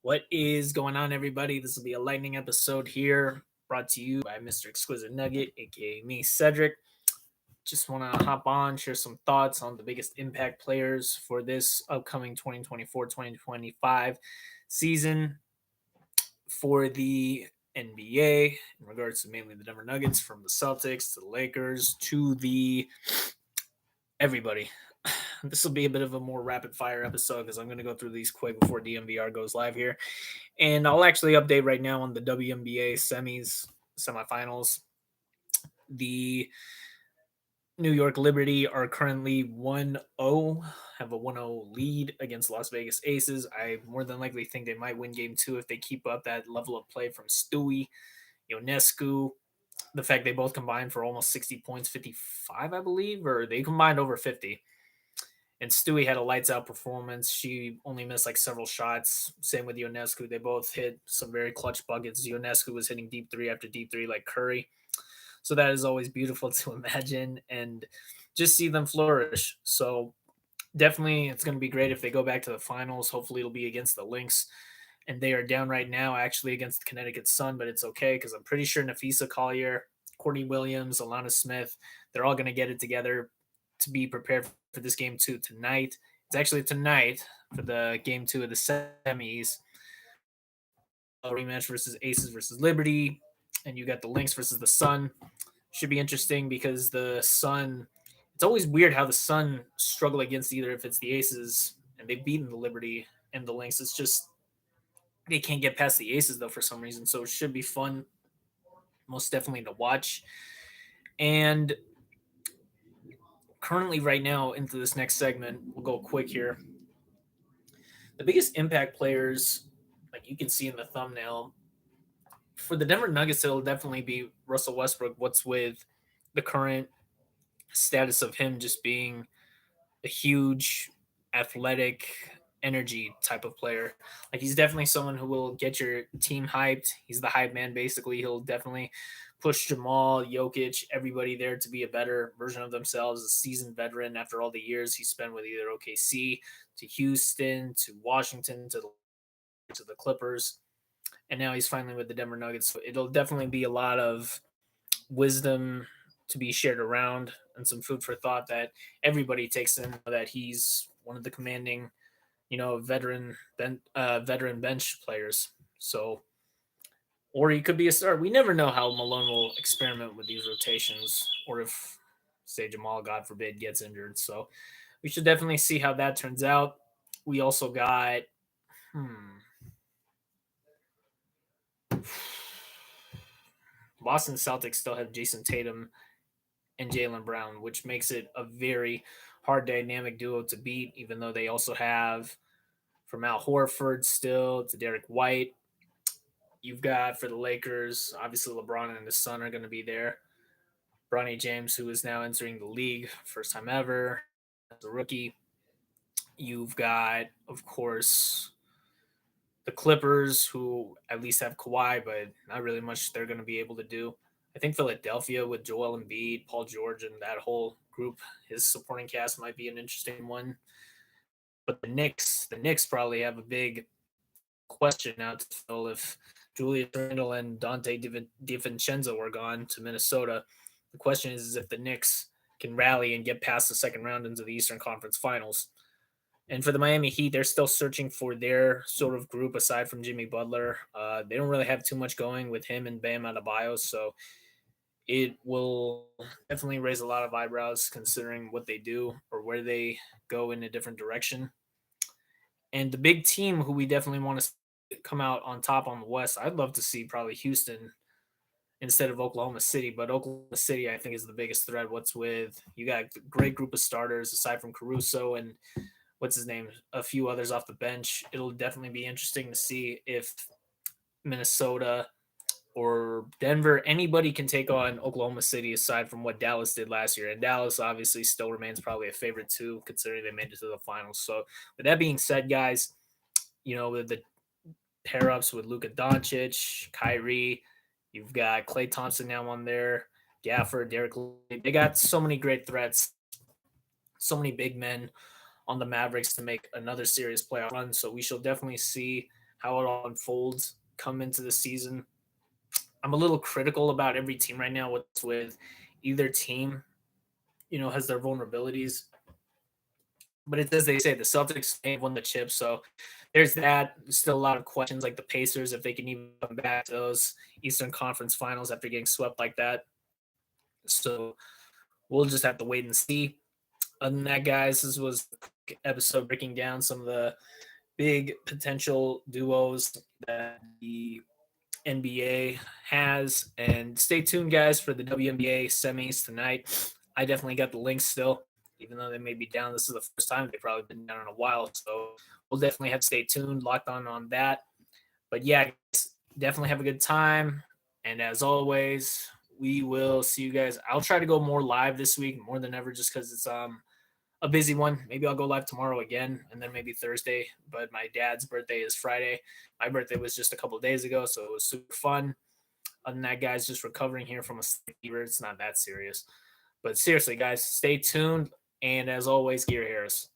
What is going on, everybody? This will be a lightning episode here, brought to you by Mr. Exquisite Nugget, aka me, Cedric. Just want to hop on, share some thoughts on the biggest impact players for this upcoming 2024-2025 season for the NBA, in regards to mainly the Denver Nuggets, from the Celtics to the Lakers to the everybody. This will be a bit of a more rapid fire episode because I'm going to go through these quick before DMVR goes live here. And I'll actually update right now on the WNBA semifinals. The New York Liberty are currently 1-0, have a 1-0 lead against Las Vegas Aces. I more than likely think they might win game 2 if they keep up that level of play from Stewie, Ionescu. The fact they both combined for almost 60 points, 55, I believe, or they combined over 50. And Stewie had a lights out performance. She only missed like several shots. Same with Ionescu. They both hit some very clutch buckets. Ionescu was hitting deep three after deep three like Curry. So that is always beautiful to imagine and just see them flourish. So definitely it's going to be great if they go back to the finals. Hopefully it'll be against the Lynx. And they are down right now actually against the Connecticut Sun, but it's okay because I'm pretty sure Nafisa Collier, Courtney Williams, Alana Smith, they're all going to get it together to be prepared for this game 2 tonight. It's actually tonight for the game 2 of the semis. A rematch versus Aces versus Liberty, and you got the Lynx versus the Sun. Should be interesting because the Sun, it's always weird how the Sun struggle against either if it's the Aces and they've beaten the Liberty and the Lynx. It's just they can't get past the Aces though for some reason. So it should be fun, most definitely to watch. And currently, right now, into this next segment, we'll go quick here. The biggest impact players, like you can see in the thumbnail, for the Denver Nuggets, it'll definitely be Russell Westbrook. What's with the current status of him just being a huge athletic energy type of player. Like he's definitely someone who will get your team hyped. He's the hype man basically. He'll definitely push Jamal, Jokic, everybody there to be a better version of themselves. A seasoned veteran after all the years he spent with either OKC to Houston to Washington to the Clippers. And now he's finally with the Denver Nuggets. So it'll definitely be a lot of wisdom to be shared around and some food for thought that everybody takes in, that he's one of the commanding, veteran bench players. So, or he could be a star. We never know how Malone will experiment with these rotations, or if, say, Jamal, God forbid, gets injured. So, we should definitely see how that turns out. We also got, Boston Celtics still have Jason Tatum and Jaylen Brown, which makes it a very hard dynamic duo to beat, even though they also have from Al Horford still to Derek White. You've got for the Lakers, obviously LeBron and his son are going to be there. Bronny James, who is now entering the league, first time ever as a rookie. You've got, of course, the Clippers, who at least have Kawhi, but not really much they're going to be able to do. I think Philadelphia with Joel Embiid, Paul George, and that whole group, his supporting cast might be an interesting one. But the Knicks probably have a big question now to fill if Julius Randle and Dante DiVincenzo were gone to Minnesota. The question is if the Knicks can rally and get past the second round into the Eastern Conference Finals. And for the Miami Heat, they're still searching for their sort of group aside from Jimmy Butler. They don't really have too much going with him and Bam Adebayo, so it will definitely raise a lot of eyebrows considering what they do or where they go in a different direction. And the big team who we definitely want to come out on top on the West, I'd love to see probably Houston instead of Oklahoma City. But Oklahoma City, I think, is the biggest threat. What's with you got a great group of starters aside from Caruso and what's his name, a few others off the bench. It'll definitely be interesting to see if Minnesota or Denver, anybody can take on Oklahoma City aside from what Dallas did last year. And Dallas obviously still remains probably a favorite too, considering they made it to the finals. So with that being said, guys, with the pair ups with Luka Doncic, Kyrie, you've got Klay Thompson now on there, Gafford, Derek Lee. They got so many great threats, so many big men on the Mavericks to make another serious playoff run. So we shall definitely see how it all unfolds come into the season. I'm a little critical about every team right now. What's with either team, has their vulnerabilities. But it's as they say, the Celtics may have won the chip, so there's that. There's still a lot of questions, like the Pacers, if they can even come back to those Eastern Conference Finals after getting swept like that. So we'll just have to wait and see. Other than that, guys, this was a quick episode breaking down some of the big potential duos that the NBA has. And stay tuned, guys, for the WNBA semis tonight. I definitely got the Lynx still, even though they may be down. This is the first time they've probably been down in a while. So we'll definitely have to stay tuned, locked on that. But yeah, guys, definitely have a good time. And as always, we will see you guys. I'll try to go more live this week, more than ever, just because it's a busy one. Maybe I'll go live tomorrow again, and then maybe Thursday. But my dad's birthday is Friday. My birthday was just a couple of days ago, so it was super fun. Other than that, guys, just recovering here from a fever. It's not that serious. But seriously, guys, stay tuned. And as always, Gear Harris.